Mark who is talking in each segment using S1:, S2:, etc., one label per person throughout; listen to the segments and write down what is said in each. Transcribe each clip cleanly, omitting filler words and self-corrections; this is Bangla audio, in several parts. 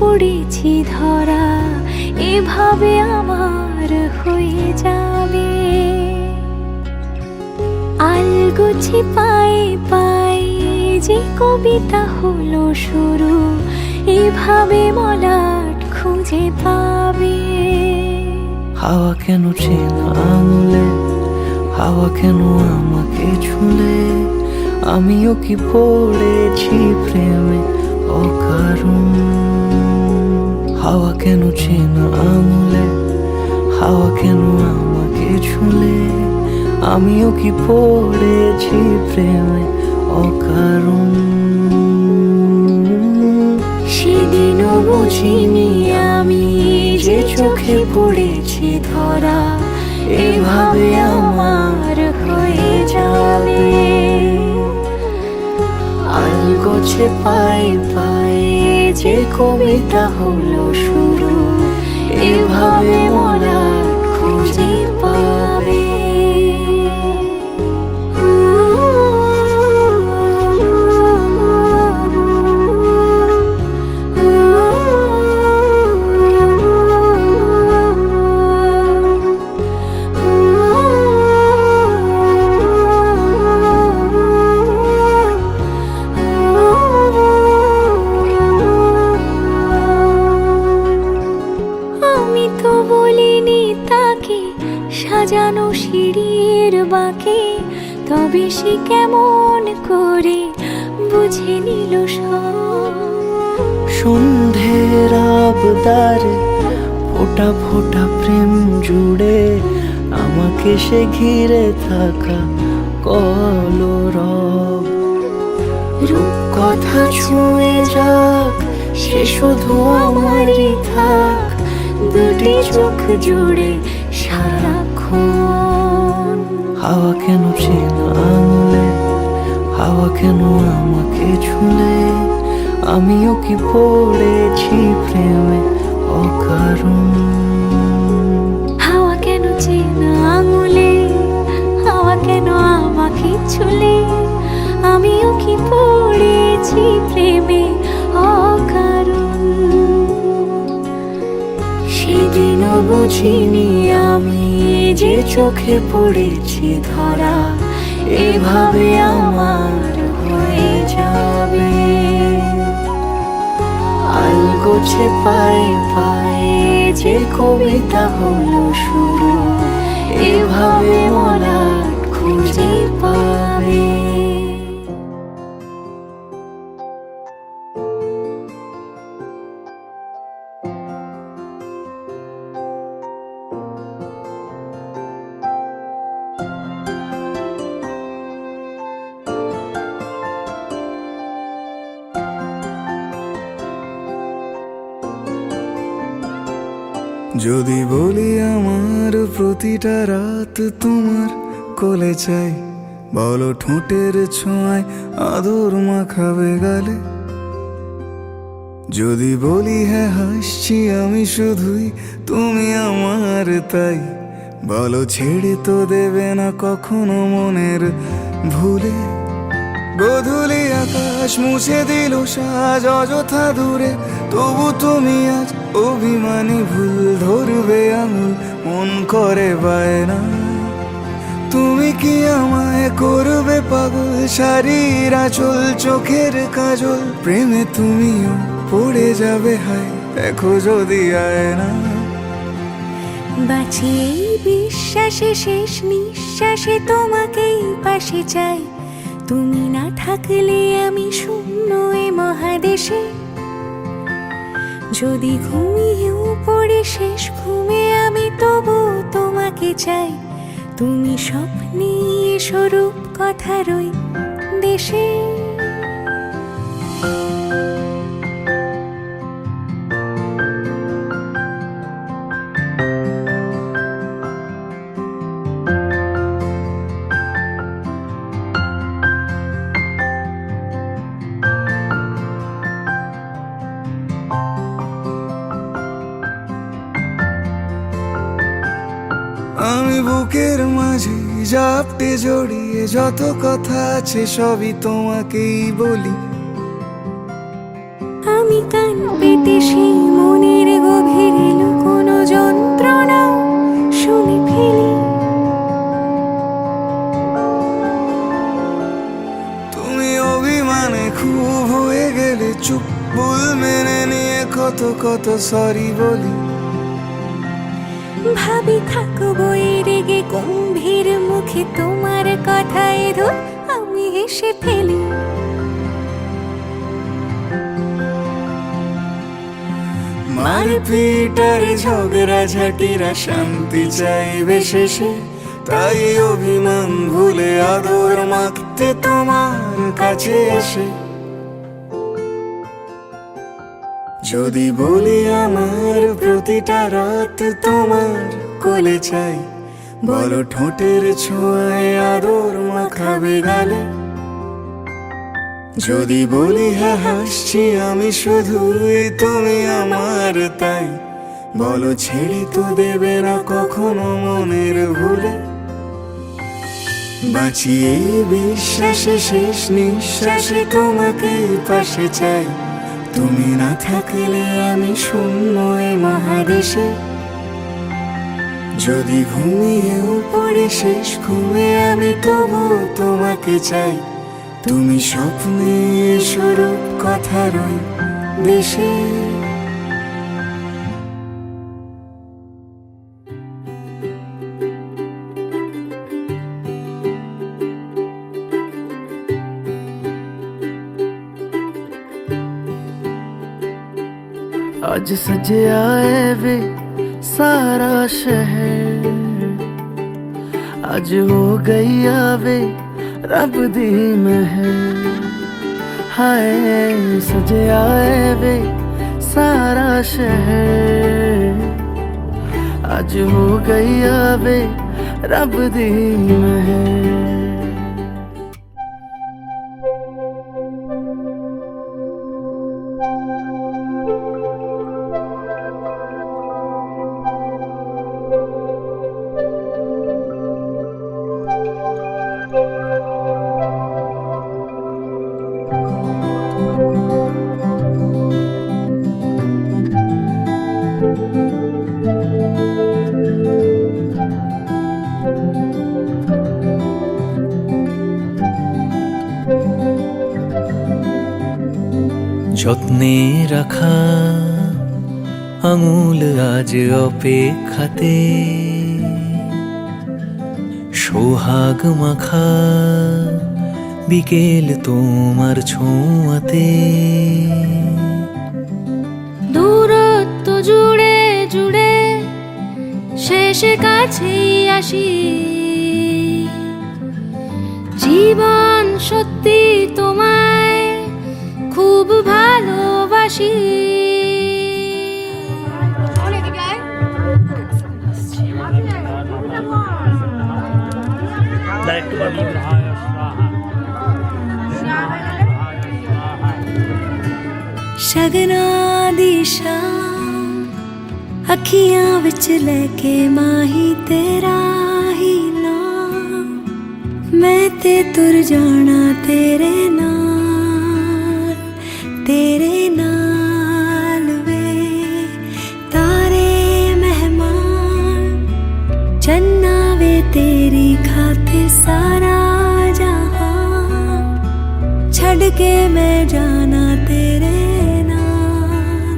S1: পড়েছি ধরা, এভাবে আমার হয়ে যাবে। আলগোছে পায়ে পায়ে যে কবিতা হলো শুরু, এভাবে মলাট খুঁজে পাবে।
S2: হাওয়া কেন চেনা আঙুলে, হাওয়া কেন আমাকে ছুলে, আমিও কি পড়েছি প্রেমে অকারণ। হাওয়া কেন চেনা আঙুলে, হাওয়া কেন আমাকে ছুলে, আমিও কি পড়েছি প্রেমে অকারণ।
S1: সেদিনও বুঝিনি আমি যে চোখে পড়েছি ধরা, এভাবে আমার হয়ে যাবে। আলগোছে পায়ে পায়ে যে কবিতা হলো শুরু, এভাবে মলাট খুঁজে পাবে। আমি তো বলিনি তাকে সাজানো সিঁড়ির বাঁকে, তবে সে কেমন করে বুঝে নিল সব।
S2: সন্ধ্যের আবদারে ফোটা ফোটা প্রেম জুড়ে, আমাকে সে ঘিরে থাকা কলরব।
S1: রূপকথা ছুঁয়ে যাক, সে শুধু আমারই থাক, দুটি চোখ জুড়ে সারাক্ষণ।
S2: হাওয়া কেন চেনা আঙুলে, হাওয়া কেন আমাকে ছুলে, আমিও কি পড়েছি প্রেমে অকারণ।
S1: হাওয়া কেন চেনা আঙুলে, হাওয়া কেন আমাকে ছুলে, আমিও কি পড়েছি প্রেমে অকারণ। সেদিনও বুঝিনি আমি যে চোখে পড়েছি ধরা, এভাবে আমার হয়ে যাবে। আলগোছে পায়ে পায়ে যে কবিতা হলো শুরু, এভাবে মলাট খুঁজে পাবে।
S3: যদি বলি আমার প্রতিটা রাত তোমার কোলে চাই, বলো ঠোঁটের ছোঁয়ায় আদর মাখাবে গালে। যদি বলি হ্যাঁ হাসছি আমি শুধুই, তুমি আমার তাই, বলো ছেড়ে তো দেবে না কখনো মনের ভুলে। গোধূলি আকাশ মুছে দিল সাজ অযথা দূরে, তবু তুমি আজ অভিমানী ভুল ধরবে আঙুল, মন করে বায়না। তুমি কি আমায় করবে পাগল, শাড়ির আঁচল চোখের কাজল, প্রেমে তুমিও পড়ে যাবে হায় দেখো যদি আয়না।
S1: বাঁচি এই বিশ্বাসে শেষ নিঃশ্বাসে তোমাকেই পাশে চাই, তুমি না থাকলে আমি শূন্য এ মহাদেশে। যদি ঘুমিয়েও পড়ে শেষ ঘুমে আমি তবু তোমাকে চাই, তুমি স্বপ্নে স্বরূপ কথার ওই দেশে।
S3: আমি বুকের মাঝে জাপটে জড়িয়ে যত কথা আছে সবই তোমাকেই বলি।
S1: আমি তুমি কান পেতে সেই মনের গভীরে লুকোনো যন্ত্রণা শুনে ফেলি।
S3: তুমি অভিমানে খুব হয়ে গেলে চুপ, ভুল মেনে নিয়ে কত কত সরি বলি।
S1: ভাবি থাকবো এই রেগে গম্ভীর মুখে তোমার কথায় ধর আমি হেসে ফেলি।
S3: মারপিট আর ঝগড়া ঝাঁটিরা শান্তি চাইবে শেষে, তাই অভিমান ভুলে আদর মাখতে তোমার কাছে এসে। যদি বলি আমার প্রতিটা রাত তোমার কোলে চাই, বলো ঠোঁটের ছোঁয়ায় আদর মাখাবে গালে। যদি বলি হ্যাঁ হাসছি আমি শুধুই তুমি আমার তাই, বলো ছেড়ে তো দেবে না কখনো মনের ভুলে। বাঁচিয়ে বিশ্বাসে শেষ নিঃশ্বাসে তোমাকে পাশে চাই, তুমি না থাকলে আমি শূন্য এ মহাদেশে। যদি ঘুমিয়েও পড়ে শেষ ঘুমে আমি তবু তোমাকে চাই, তুমি স্বপ্নে স্বরূপ কথার ওই দেশে।
S2: आज सजया वे सारा शहर, आज हो गई आवे रब दी महर। हाय सजया वे सारा शहर, आज हो गई आवे रब दी महर।
S4: যত্নে রাখা আঙুল আজ অপেক্ষাতে, সোহাগ মাখা বিকেল তোমার ছোঁয়াতে।
S1: দূরত্ব জুড়ে জুড়ে শেষে কাছেই আসি, জীবন সত্যি তোমায় খুব ভালোবাসি। शगना दी शाम अखियां विच लेके माही तेरा ही नाम, मैं ते तुर जाना तेरे नाल, तेरे नाल वे तारे मेहमान, चन्ना वे तेरी खातिर सारा जहां, छड़ के मैं जाना तेरे नाल,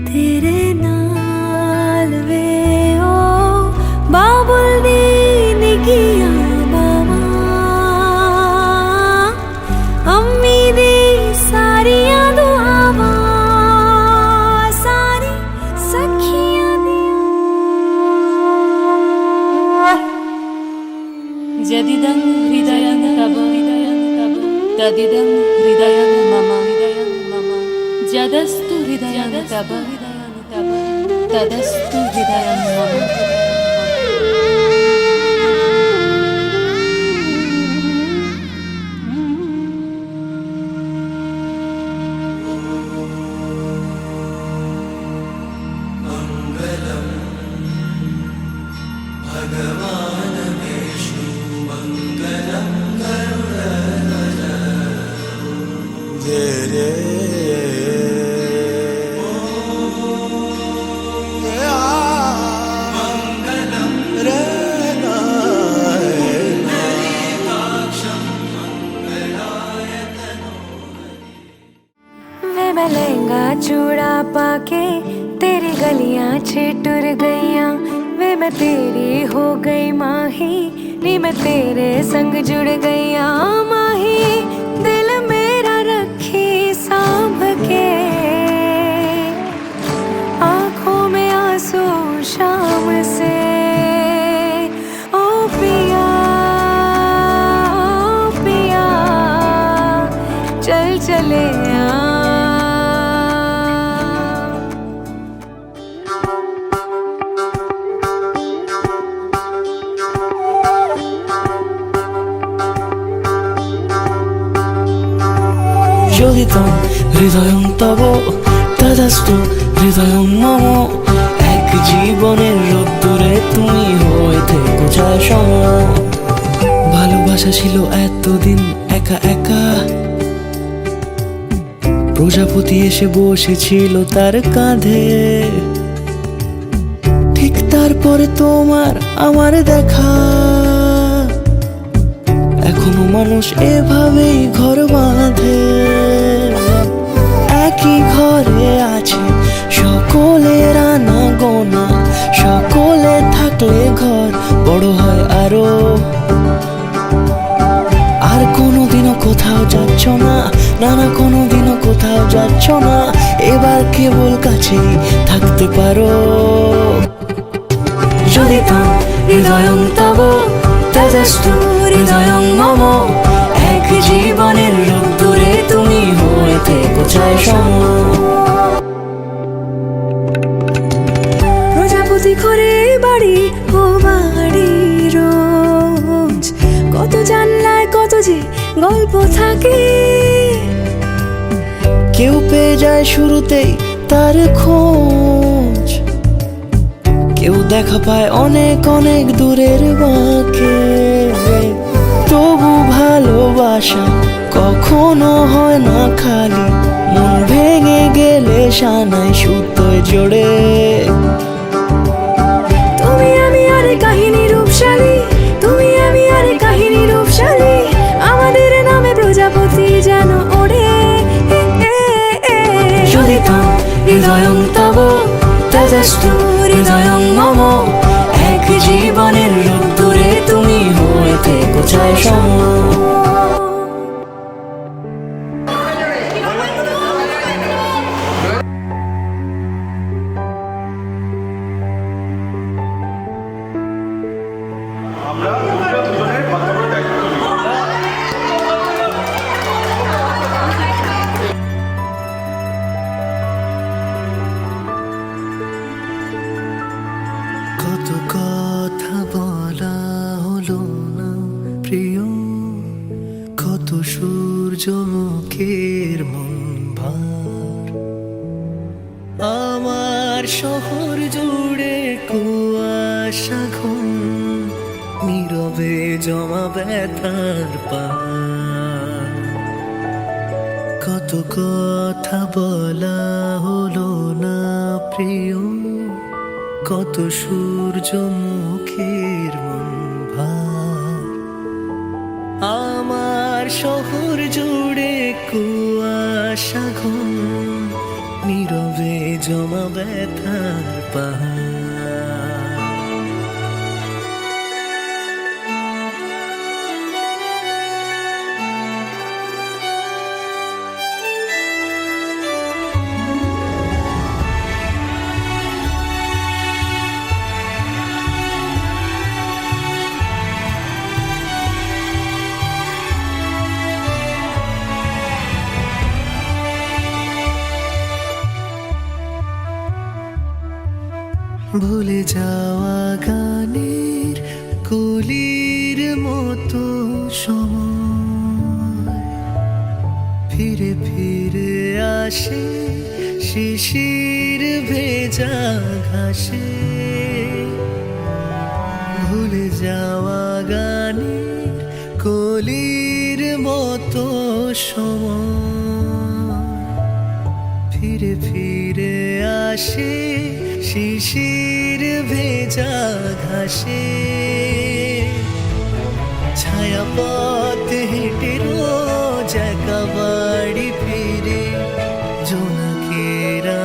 S1: तेरे नाल वे ओ बाबुल दी निगिया बावा, अम्मी दी सारियां दुआवां, सारी सखियां दियां।
S5: जदिदं हृदयं तव तदिदं हृदयं मम, जदस्तु हृदयं तव तदस्तु हृदयं मम।
S1: पाके तेरी गलियां छिटुर गईयां वे मैं तेरी हो गई माही नी मैं तेरे संग जुड़ गईयां माही दिल मेरा रखी सांभ के आंखों में आंसू शाम से ओ पिया पिया चल चले
S2: যোগিতম হৃদয়ং তব তদাস্তু হৃদয়ং মম এক জীবনের রোদ্দুরে তুমি হয়ে থেকো যায় সম ভালোবাসা ছিল এতদিন একা একা প্রজাপতি এসে বসেছিল তার কাঁধে ঠিক তারপরে তোমার আমার দেখা এখনো মানুষ এভাবেই ঘর বাঁধে একই ঘরে আছে সকলের আনা গোনা সকলে থাকলে ঘর বড় হয় আরো আর কোনোদিনও কোথাও যাচ্ছ না না কোনোদিনও কোথাও যাচ্ছ না এবার কেবল কাছেই থাকতে পারো যদি তো হৃদয়ং তব তদস্তু হৃদয়ং মম এক জীবনের রোদ্দুরে তুমি হয়ে থেকো চাই সম
S1: প্রজাপতি ঘরে বাড়ি ও বাড়ি রোজ কত জানলায় কত যে গল্প থাকে
S2: কেউ পেয়ে যায় শুরুতেই তার খোঁজ কেউ দেখা পায় অনেক অনেক দূরের বাঁকে তবু ভালোবাসা কখনো হয় না খালি মন ভেঙে গেলে সানাই সুতোয় জোড়ে
S1: তুমি আমি আরে কাহিনী রূপশালী তুমি আমি আরে কাহিনী রূপশালী আমাদের নামে প্রজাপতি যেন ওড়ে
S2: যদি তো হৃদয়ং তব তদস্তু হৃদয়ং মম এক জীবনের রোদ্দুরে তুমি হয়ে থেকো চাই সম কত কথা বলা হলো না প্রিয় কত সূর্যমুখীর মন ভার আমার শহর জুড়ে কুয়াশা ঘুম নীরবে জমা ব্যথার পার কত কথা বলা হলো না প্রিয় কত সূর্যমুখীর মন ভার আমার শহর জুড়ে কুয়াশা ঘুম নীরবে জমা ব্যথার পাহাড় ভুলে যাওয়া গানের কলির মতো সময় ফিরে ফিরে আসে শিশির ভেজা ঘাসে ভুলে যাওয়া গানের কলির মতো সময় ফিরে ফিরে আসে শিশির ভেজা ঘাসে ছায়া পথ হেঁটে রোজ একা বাড়ি ফিরে জোনাকেরা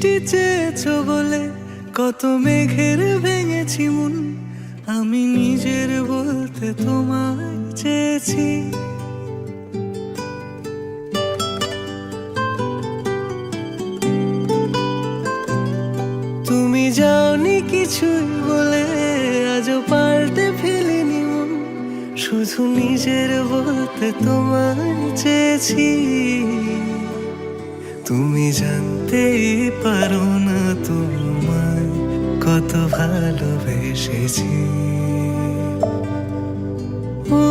S3: বৃষ্টি চেয়েছো বলে কত মেঘের ভেঙেছি মন, আমি নিজের বলতে তোমায় চেয়েছি। তুমি যাওনি কিছুই বলে আজও পাল্টে ফেলিনি মন, শুধু নিজের বলতে তোমায় চেয়েছি। তুমি জানতেই পারো না তোমায় কত ভালোবেসেছি। ও,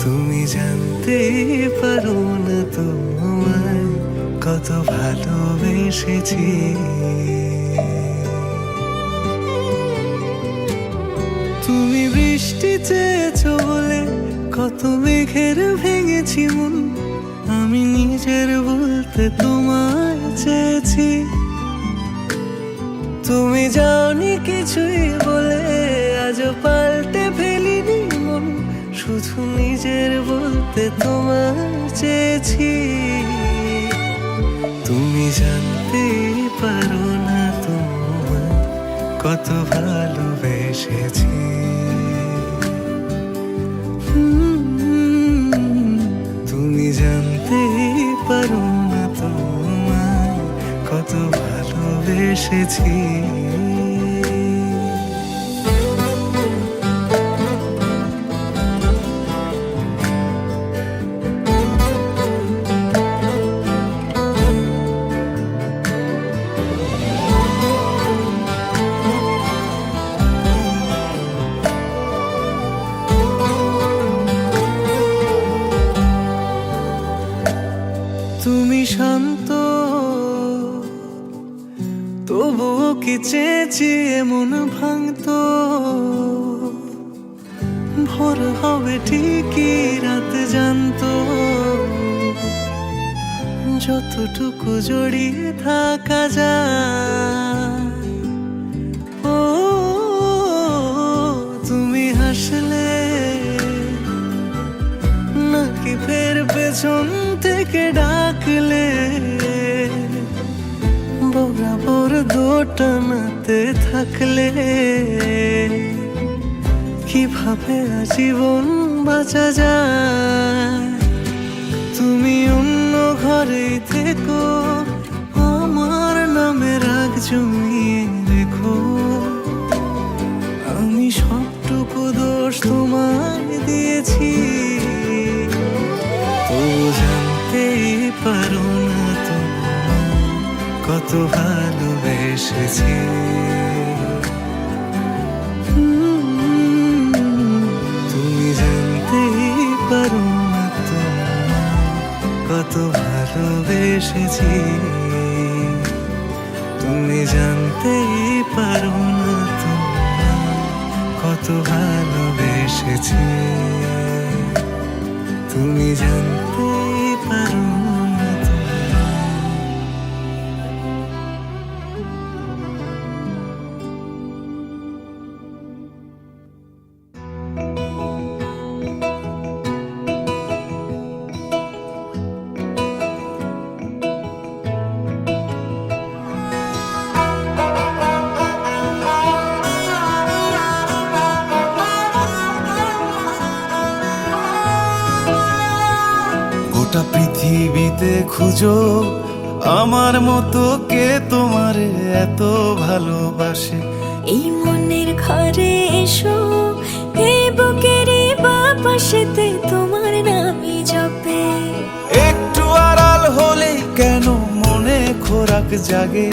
S3: তুমি জানতেই পারো না তোমায় কত ভালোবেসেছি। তুমি বৃষ্টি চেয়েছো বলে কত মেঘের ভেঙেছি মন, আমি নিজের বলতে তোমায় চেয়েছি। তুমি যাওনি কিছুই বলে আজও পাল্টে ফেলিনি মন, শুধু নিজের বলতে তোমায় চেয়েছি। তুমি জানতেই পারো না তোমায় কত ভালোবেসেছি। তুমি জানতেই পারো না তোমায় কত ভালোবেসেছি। তুমি শান্ত তবুও কি চেয়েছি এমন ভাঙতো, ভোর হবে ঠিকই রাত জানতো, যতটুকু জড়িয়ে থাকা যায়। ও, তুমি হাসলে নাকি ফের পেছন থেকে ডাকলে, বরাবর দোটানাতে থাকলে কিভাবে আজীবন বাঁচা যায়। তুমি অন্য ঘরে থেকো, আমার নামে রাগ জমিয়ে রেখো, আমি সবটুকু দোষ তোমায় দিয়েছি। তো জানতেই পারো না তোমায় কত ভালোবেসেছি। তুমি জানতেই পারো না তোমায় কত ভালোবেসেছি। তুমি জানতেই পারো না তোমায় কত ভালোবেসেছি। তুমি জানতেই পারো না তোমায়। গোটা পৃথিবীতে খুঁজো আমার মতো কে তোমারে এত ভালোবাসে।
S1: এই মনের ঘরে এসো, এই বুকেরই বাপাশেতে তোমার নামই জপে।
S3: একটু আড়াল হলেই কেন মনে খোরাক জাগে,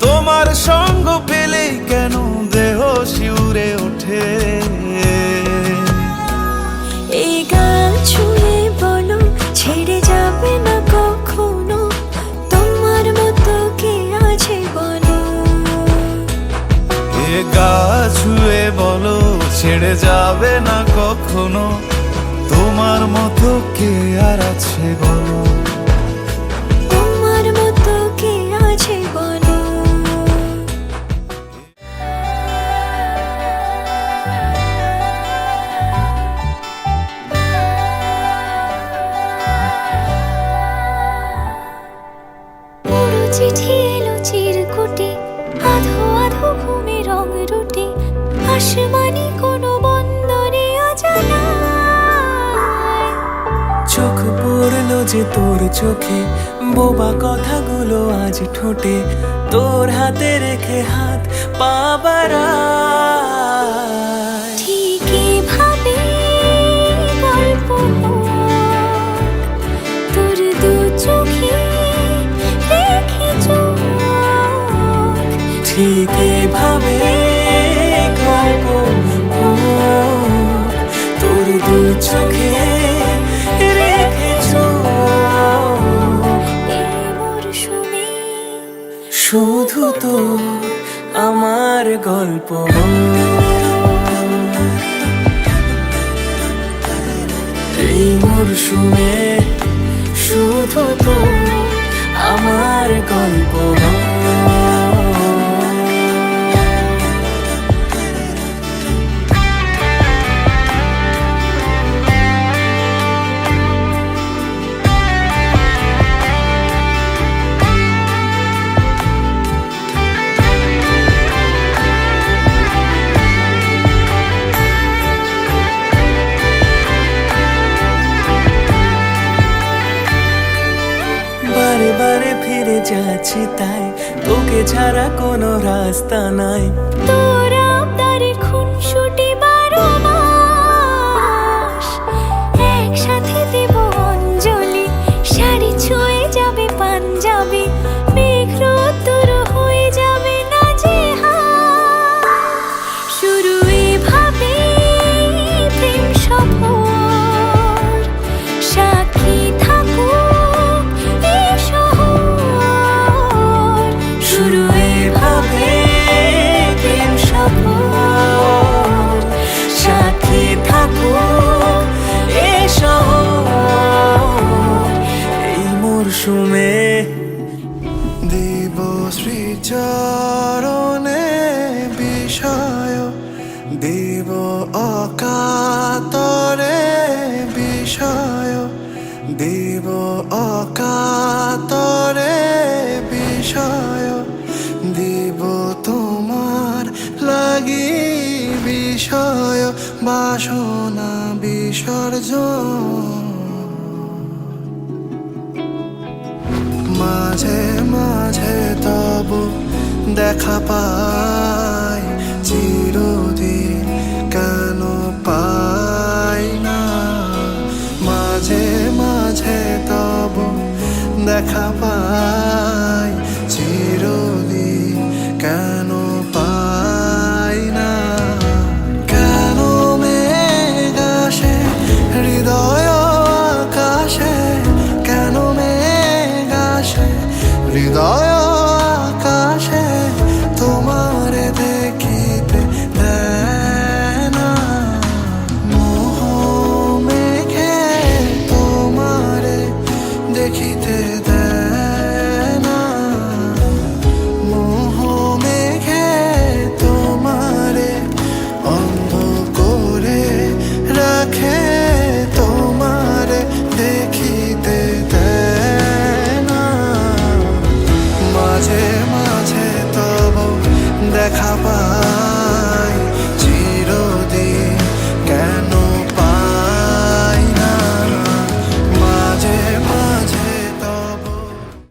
S3: তোমার সঙ্গ পেলেই কেন দেহ শিউরে ওঠে।
S1: এই গাল ছুঁয়ে বলো ছেড়ে যাবে না কখনো, তোমার মতো কে আছে বলো।
S3: এ গা ছুঁয়ে বলো ছেড়ে যাবে না কখনো, তোমার মতো কে আর আছে বলো।
S1: তোমার মতো কে আছে বলো।
S6: যে তোর চোখে, বোবা কথাগুলো আজ ঠোঁটে, তোর হাতে রেখে হাত পা বাড়াই।
S1: ঠিকই ভাবে গল্প হোক, তোর দু চোখে রেখে চোখ।
S6: ঠিক এভাবে গল্প হোক, তোর দু চোখে রেখে চোখ।
S1: এই মরশুমে
S6: শুধু তো আমার গল্প, এই মরশুমে শুধু তো আমার গল্প। বারে বারে ফিরে যাচ্ছি তাই, তোকে ছাড়া কোনো রাস্তা নাই।
S1: তোর আবদারে খুনসুটি 12 মাস, একসাথে দেব অঞ্জলি, শাড়ি ছুঁয়ে যাবে পাঞ্জাবি, মেঘ রোদ্দুর হয়ে যাবে নাজেহাল। শুরু এভাবে প্রেম সফর, সাক্ষী থাকুক এই শহর।
S6: শুরু এভাবে প্রেম সফর, সাথী থাকুক এ শহর। এই মরশুমে
S3: দেব শ্রীচরণে বিষয়, দেব অকাতরে বিষয়, দেব অকাতরে বিষয়, দেব তোমার লাগি বিষয়, বাসনা বিসর্জন। মাঝে মাঝে তব দেখা পাই, চিরদিন কেন পাই না। মাঝে মাঝে তব দেখা পাই, চিরদিন কেন পাই না। কেন মেঘ আসে হৃদয় আকাশে, কেন মেঘ আসে হৃদয়